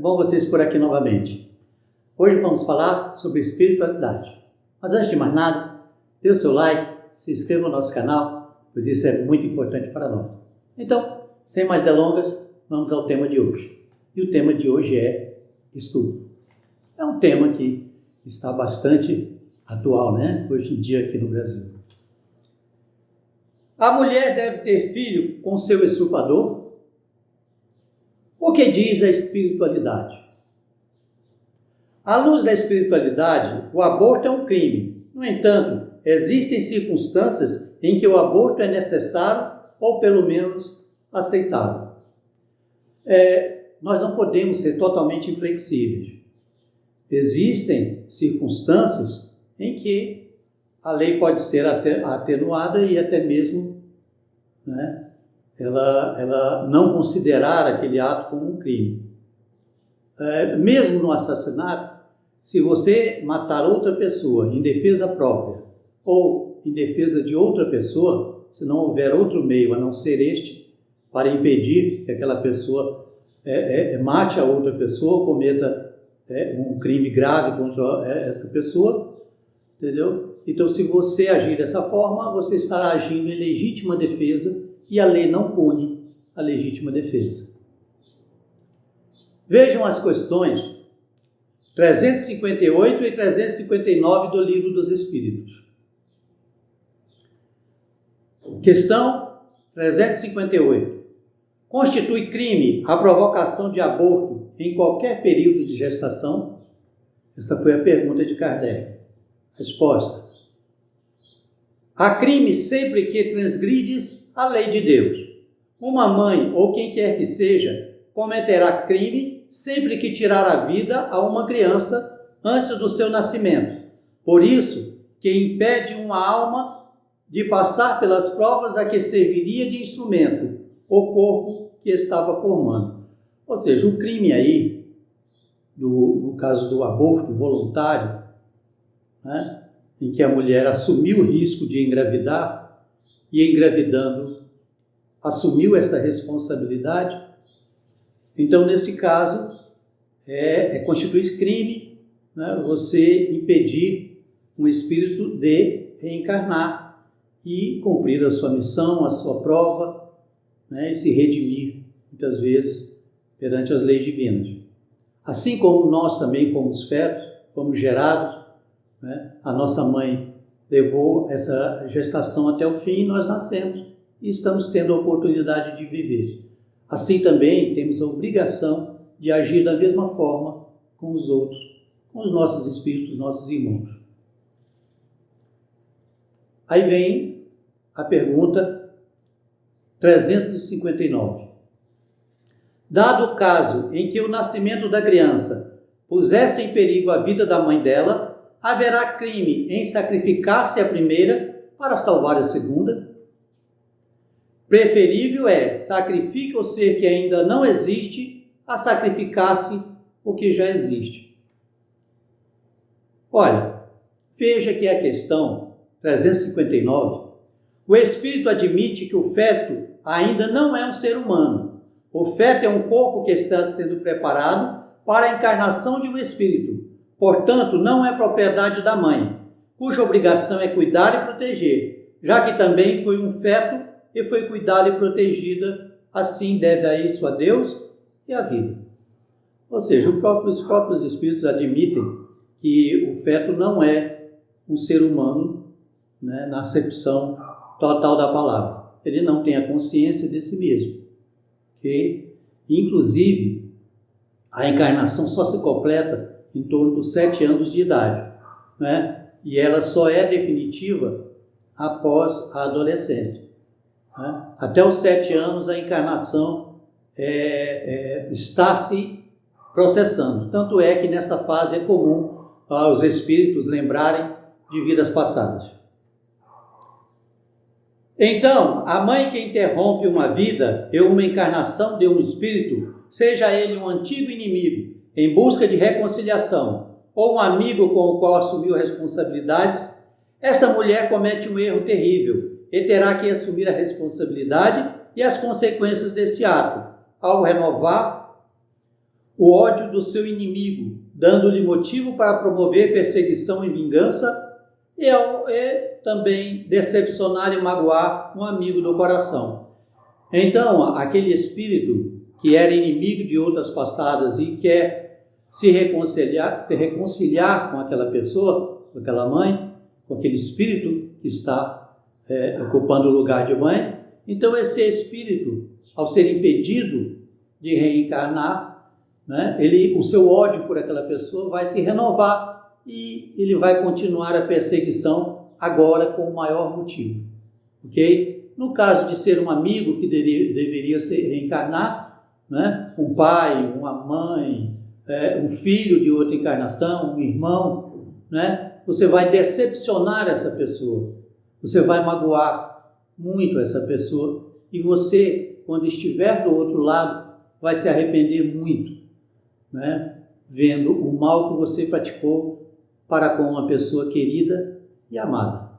bom vocês por aqui novamente. Hoje vamos falar sobre espiritualidade. Mas antes de mais nada, dê o seu like, se inscreva no nosso canal, pois isso é muito importante para nós. Então, sem mais delongas, vamos ao tema de hoje. E o tema de hoje é estupro. É um tema que está bastante atual, hoje em dia aqui no Brasil. A mulher deve ter filho com seu estuprador? O que diz a espiritualidade? À luz da espiritualidade, o aborto é um crime. No entanto, existem circunstâncias em que o aborto é necessário ou pelo menos aceitável. Nós não podemos ser totalmente inflexíveis. Existem circunstâncias em que a lei pode ser atenuada e até mesmo ela não considerar aquele ato como um crime. Mesmo no assassinato, se você matar outra pessoa em defesa própria ou em defesa de outra pessoa, se não houver outro meio a não ser este, para impedir que aquela pessoa mate a outra pessoa ou cometa um crime grave contra essa pessoa, entendeu? Então, se você agir dessa forma, você estará agindo em legítima defesa e a lei não pune a legítima defesa. Vejam as questões 358 e 359 do Livro dos Espíritos. Questão 358. Constitui crime a provocação de aborto em qualquer período de gestação? Esta foi a pergunta de Kardec. Resposta. Há crime sempre que transgrides a lei de Deus. Uma mãe ou quem quer que seja cometerá crime sempre que tirar a vida a uma criança antes do seu nascimento. Por isso, que impede uma alma de passar pelas provas a que serviria de instrumento o corpo que estava formando. Ou seja, o crime aí, no caso do aborto voluntário, em que a mulher assumiu o risco de engravidar e engravidando assumiu essa responsabilidade, então nesse caso constitui crime você impedir um espírito de reencarnar e cumprir a sua missão, a sua prova, e se redimir muitas vezes perante as leis divinas. Assim como nós também fomos fetos, fomos gerados, a nossa mãe levou essa gestação até o fim e nós nascemos e estamos tendo a oportunidade de viver. Assim também temos a obrigação de agir da mesma forma com os outros, com os nossos espíritos, nossos irmãos. Aí vem a pergunta 359. Dado o caso em que o nascimento da criança pusesse em perigo a vida da mãe dela, haverá crime em sacrificar-se a primeira para salvar a segunda? Preferível sacrifique o ser que ainda não existe a sacrificar-se o que já existe. Olha, veja que a questão 359, o Espírito admite que o feto ainda não é um ser humano. O feto é um corpo que está sendo preparado para a encarnação de um espírito. Portanto, não é propriedade da mãe, cuja obrigação é cuidar e proteger, já que também foi um feto e foi cuidada e protegida, assim deve a isso a Deus e à vida. Ou seja, os próprios espíritos admitem que o feto não é um ser humano, na acepção total da palavra. Ele não tem a consciência de si mesmo. Okay? Inclusive, a encarnação só se completa em torno dos 7 anos de idade, e ela só é definitiva após a adolescência. Até os 7 anos a encarnação está se processando. Tanto é que nesta fase é comum os espíritos lembrarem de vidas passadas. Então, a mãe que interrompe uma vida e uma encarnação de um espírito, seja ele um antigo inimigo em busca de reconciliação ou um amigo com o qual assumiu responsabilidades, essa mulher comete um erro terrível e terá que assumir a responsabilidade e as consequências desse ato, ao renovar o ódio do seu inimigo, dando-lhe motivo para promover perseguição e vingança, e também decepcionar e magoar um amigo do coração. Então, aquele espírito que era inimigo de outras passadas e quer se reconciliar com aquela pessoa, com aquela mãe, com aquele espírito que está ocupando o lugar de mãe, então esse espírito, ao ser impedido de reencarnar, né, o seu ódio por aquela pessoa vai se renovar e ele vai continuar a perseguição agora com o maior motivo, ok? No caso de ser um amigo que deveria se reencarnar, né, um pai, uma mãe, um filho de outra encarnação, um irmão, né, você vai decepcionar essa pessoa, você vai magoar muito essa pessoa e você, quando estiver do outro lado, vai se arrepender muito, né, vendo o mal que você praticou para com uma pessoa querida e amada.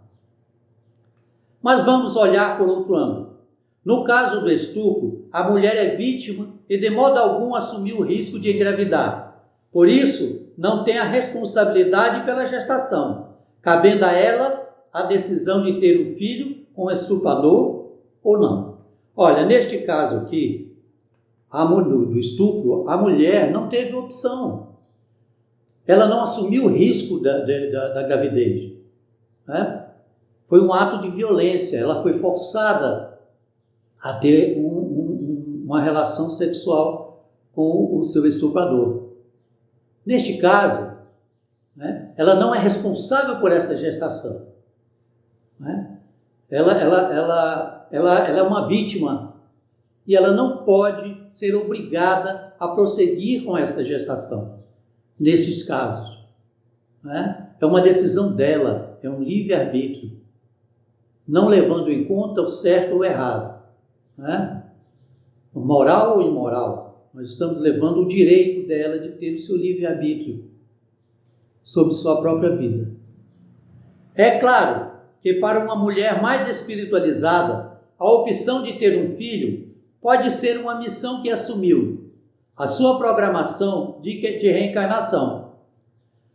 Mas vamos olhar por outro ângulo. No caso do estupro, a mulher é vítima e de modo algum assumiu o risco de engravidar. Por isso, não tem a responsabilidade pela gestação, cabendo a ela a decisão de ter um filho com o estuprador ou não. Olha, neste caso aqui, do estupro, a mulher não teve opção. Ela não assumiu o risco da gravidez, né? Foi um ato de violência, ela foi forçada a ter uma relação sexual com o seu estuprador. Neste caso, né, ela não é responsável por essa gestação, né? Ela é uma vítima e ela não pode ser obrigada a prosseguir com esta gestação, nesses casos, né? É uma decisão dela, é um livre-arbítrio, não levando em conta o certo ou o errado, né? Moral ou imoral, nós estamos levando o direito dela de ter o seu livre-arbítrio sobre sua própria vida. É claro que para uma mulher mais espiritualizada, a opção de ter um filho pode ser uma missão que assumiu, a sua programação de reencarnação.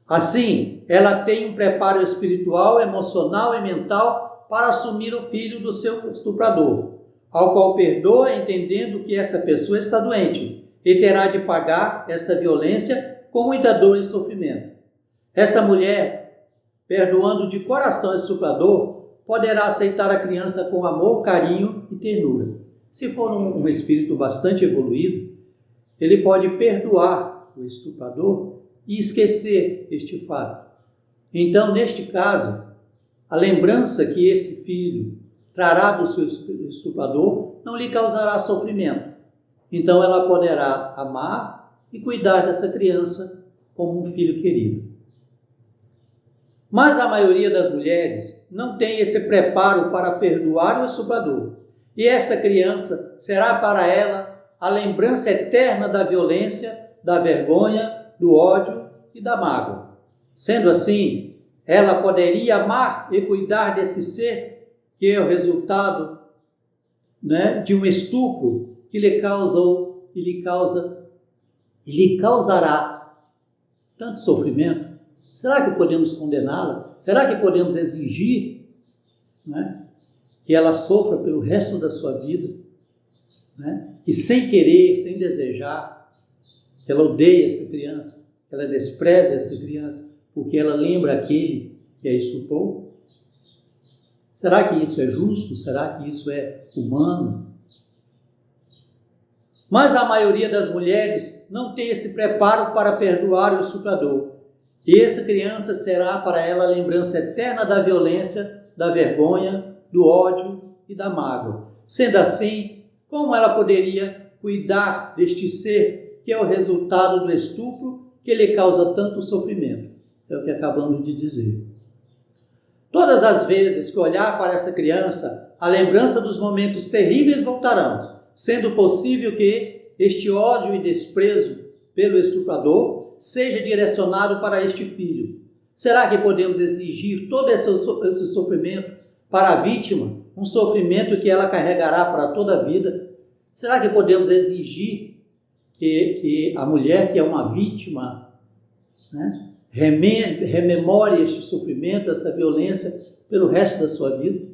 Assim, ela tem um preparo espiritual, emocional e mental para assumir o filho do seu estuprador, ao qual perdoa entendendo que esta pessoa está doente e terá de pagar esta violência com muita dor e sofrimento. Esta mulher, perdoando de coração o estuprador, poderá aceitar a criança com amor, carinho e ternura. Se for um espírito bastante evoluído, ele pode perdoar o estuprador e esquecer este fato. Então, neste caso, a lembrança que esse filho trará do seu estuprador não lhe causará sofrimento. Então, ela poderá amar e cuidar dessa criança como um filho querido. Mas a maioria das mulheres não tem esse preparo para perdoar o estuprador. E esta criança será para ela a lembrança eterna da violência, da vergonha, do ódio e da mágoa. Sendo assim, ela poderia amar e cuidar desse ser que é o resultado, né, de um estupro que lhe causou e lhe causará tanto sofrimento. Será que podemos condená-la? Será que podemos exigir, né, que ela sofra pelo resto da sua vida, né? Que sem querer, sem desejar, que ela odeie essa criança, que ela despreze essa criança, porque ela lembra aquele que a estuprou? Será que isso é justo? Será que isso é humano? Mas a maioria das mulheres não tem esse preparo para perdoar o estuprador. E essa criança será para ela a lembrança eterna da violência, da vergonha, do ódio e da mágoa. Sendo assim, como ela poderia cuidar deste ser que é o resultado do estupro que lhe causa tanto sofrimento? É o que acabamos de dizer. Todas as vezes que olhar para essa criança, a lembrança dos momentos terríveis voltarão, sendo possível que este ódio e desprezo pelo estuprador seja direcionado para este filho. Será que podemos exigir todo esse sofrimento para a vítima, um sofrimento que ela carregará para toda a vida? Será que podemos exigir que a mulher que é uma vítima, né, rememore este sofrimento, essa violência pelo resto da sua vida?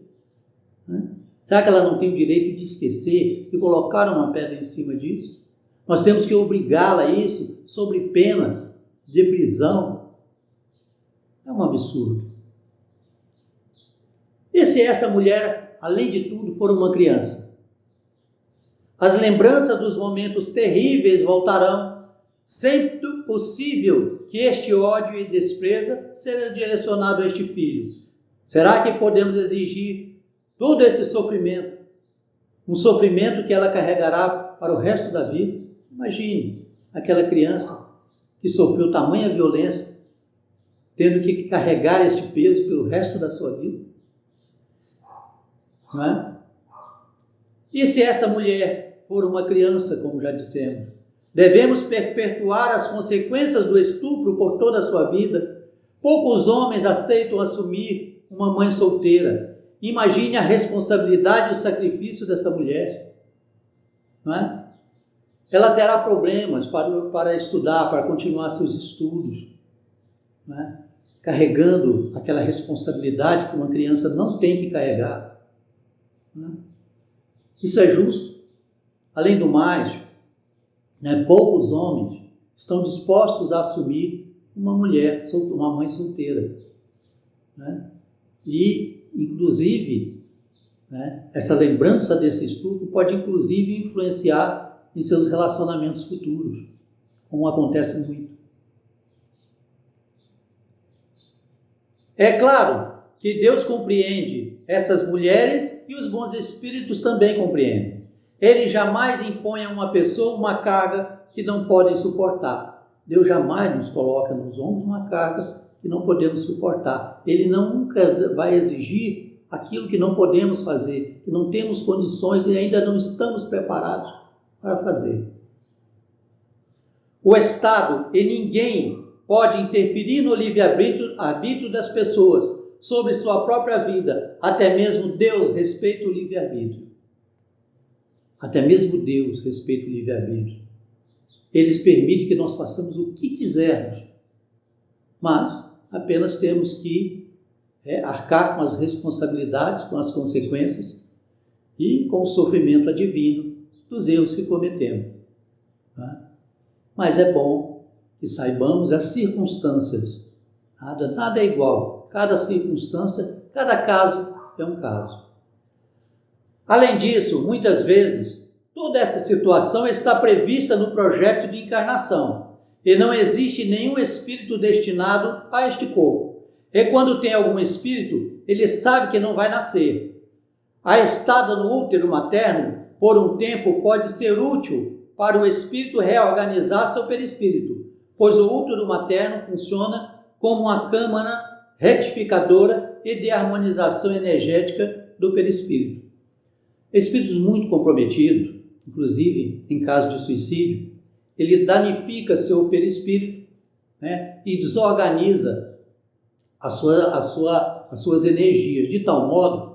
Né? Será que ela não tem o direito de esquecer e colocar uma pedra em cima disso? Nós temos que obrigá-la a isso sob pena de prisão? É um absurdo. E se essa mulher, além de tudo, for uma criança? As lembranças dos momentos terríveis voltarão, sendo possível que este ódio e desprezo seja direcionado a este filho. Será que podemos exigir todo esse sofrimento, um sofrimento que ela carregará para o resto da vida? Imagine aquela criança que sofreu tamanha violência, tendo que carregar este peso pelo resto da sua vida. Não é? E se essa mulher for uma criança, como já dissemos, devemos perpetuar as consequências do estupro por toda a sua vida. Poucos homens aceitam assumir uma mãe solteira. Imagine a responsabilidade e o sacrifício dessa mulher. Não é? Ela terá problemas para estudar, para continuar seus estudos, não é? Carregando aquela responsabilidade que uma criança não tem que carregar. Não é? Isso é justo? Além do mais, né, poucos homens estão dispostos a assumir uma mulher, uma mãe solteira. Né? E, inclusive, né, essa lembrança desse estupro pode, inclusive, influenciar em seus relacionamentos futuros, como acontece muito. É claro que Deus compreende essas mulheres e os bons espíritos também compreendem. Ele jamais impõe a uma pessoa uma carga que não podem suportar. Deus jamais nos coloca nos ombros uma carga que não podemos suportar. Ele nunca vai exigir aquilo que não podemos fazer, que não temos condições e ainda não estamos preparados para fazer. O Estado e ninguém pode interferir no livre-arbítrio das pessoas sobre sua própria vida. Até mesmo Deus respeita o livre-arbítrio. Até mesmo Deus respeita o livre-arbítrio. Eles permitem que nós façamos o que quisermos, mas apenas temos que arcar com as responsabilidades, com as consequências e com o sofrimento advindo dos erros que cometemos. Tá? Mas é bom que saibamos as circunstâncias. Nada é igual. Cada circunstância, cada caso é um caso. Além disso, muitas vezes, toda essa situação está prevista no projeto de encarnação e não existe nenhum espírito destinado a este corpo. E quando tem algum espírito, ele sabe que não vai nascer. A estada no útero materno, por um tempo, pode ser útil para o espírito reorganizar seu perispírito, pois o útero materno funciona como uma câmara retificadora e de harmonização energética do perispírito. Espíritos muito comprometidos, inclusive em caso de suicídio, ele danifica seu perispírito, né, e desorganiza as suas energias, de tal modo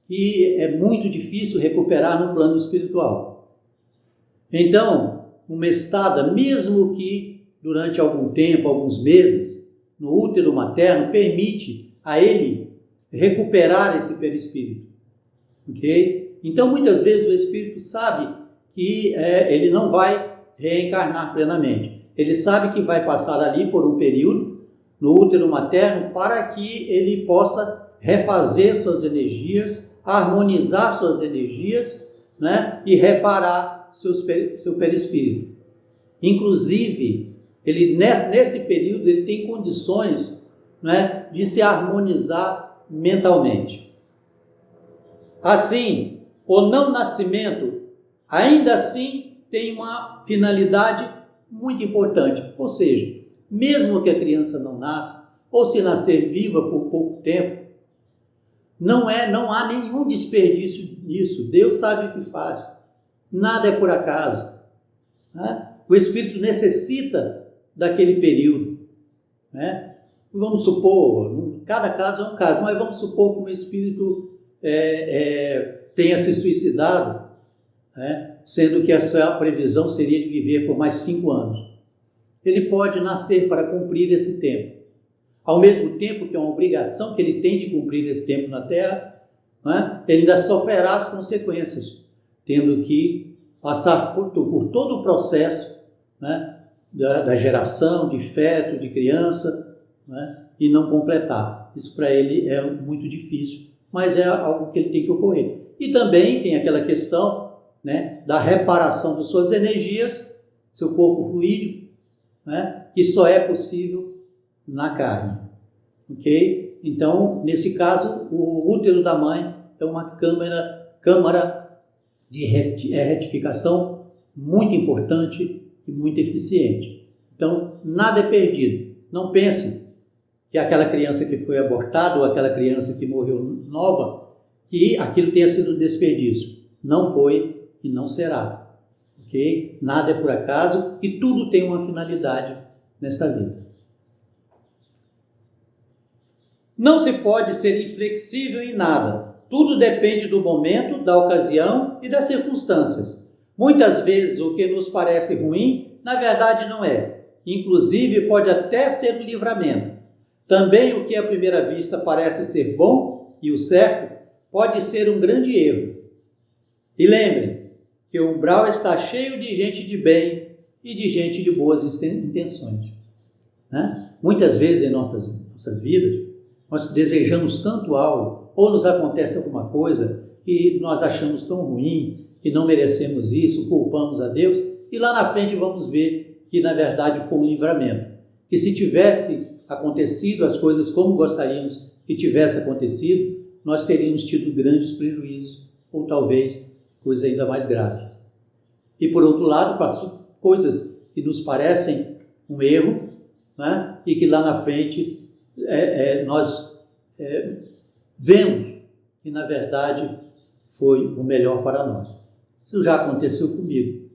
que é muito difícil recuperar no plano espiritual. Então, uma estada, mesmo que durante algum tempo, alguns meses, no útero materno, permite a ele recuperar esse perispírito. Ok? Então, muitas vezes o espírito sabe que ele não vai reencarnar plenamente. Ele sabe que vai passar ali por um período no útero materno para que ele possa refazer suas energias, harmonizar suas energias, né, e reparar seu perispírito. Inclusive, ele nesse período ele tem condições, né, de se harmonizar mentalmente. Assim, o não nascimento ainda assim tem uma finalidade muito importante, ou seja, mesmo que a criança não nasça, ou se nascer viva por pouco tempo, não há nenhum desperdício nisso. Deus sabe o que faz. Nada é por acaso. Né? O espírito necessita daquele período. Né? Vamos supor, cada caso é um caso, mas vamos supor que um espírito tenha se suicidado né? Sendo que a sua previsão seria de viver por mais 5 anos. Ele pode nascer para cumprir esse tempo. Ao mesmo tempo que é uma obrigação que ele tem de cumprir esse tempo na Terra, né? Ele ainda sofrerá as consequências, tendo que passar por todo o processo, né? da geração, de feto, de criança, né? E não completar. Isso para ele é muito difícil, mas é algo que ele tem que ocorrer. E também tem aquela questão, né? Da reparação de suas energias, seu corpo fluídico, né? Que só é possível na carne. Ok? Então, nesse caso, o útero da mãe é uma câmara de retificação muito importante e muito eficiente. Então, nada é perdido. Não pense que aquela criança que foi abortada ou aquela criança que morreu nova, que aquilo tenha sido um desperdício. Não foi e não será. Ok? Nada é por acaso e tudo tem uma finalidade nesta vida. Não se pode ser inflexível em nada. Tudo depende do momento, da ocasião e das circunstâncias. Muitas vezes o que nos parece ruim, na verdade não é. Inclusive pode até ser um livramento. Também o que à primeira vista parece ser bom e o certo, pode ser um grande erro. E lembre que o umbral está cheio de gente de bem e de gente de boas intenções. Né? Muitas vezes em nossas vidas, nós desejamos tanto algo, ou nos acontece alguma coisa que nós achamos tão ruim, que não merecemos isso, culpamos a Deus, e lá na frente vamos ver que na verdade foi um livramento. Que se tivesse acontecido as coisas como gostaríamos que tivesse acontecido, nós teríamos tido grandes prejuízos, ou talvez coisa ainda mais grave. E por outro lado, para coisas que nos parecem um erro, né? E que lá na frente nós vemos que na verdade foi o melhor para nós. Isso já aconteceu comigo.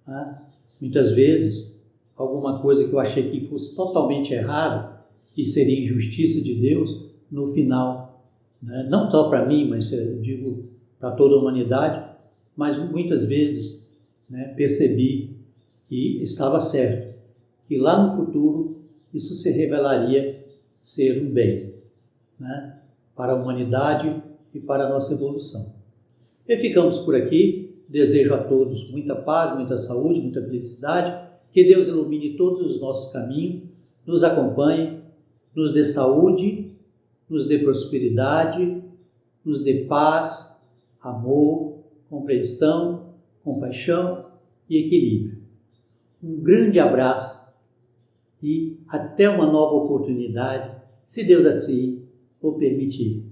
Né? Muitas vezes, alguma coisa que eu achei que fosse totalmente errado, que seria injustiça de Deus, no final, né? Não só para mim, mas eu digo para toda a humanidade, mas muitas vezes, né, percebi que estava certo, que lá no futuro isso se revelaria ser um bem, né, para a humanidade e para a nossa evolução. E ficamos por aqui. Desejo a todos muita paz, muita saúde, muita felicidade. Que Deus ilumine todos os nossos caminhos, nos acompanhe, nos dê saúde, nos dê prosperidade, nos dê paz, amor, compreensão, compaixão e equilíbrio. Um grande abraço e até uma nova oportunidade, se Deus assim o permitir.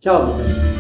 Tchau, meus amigos.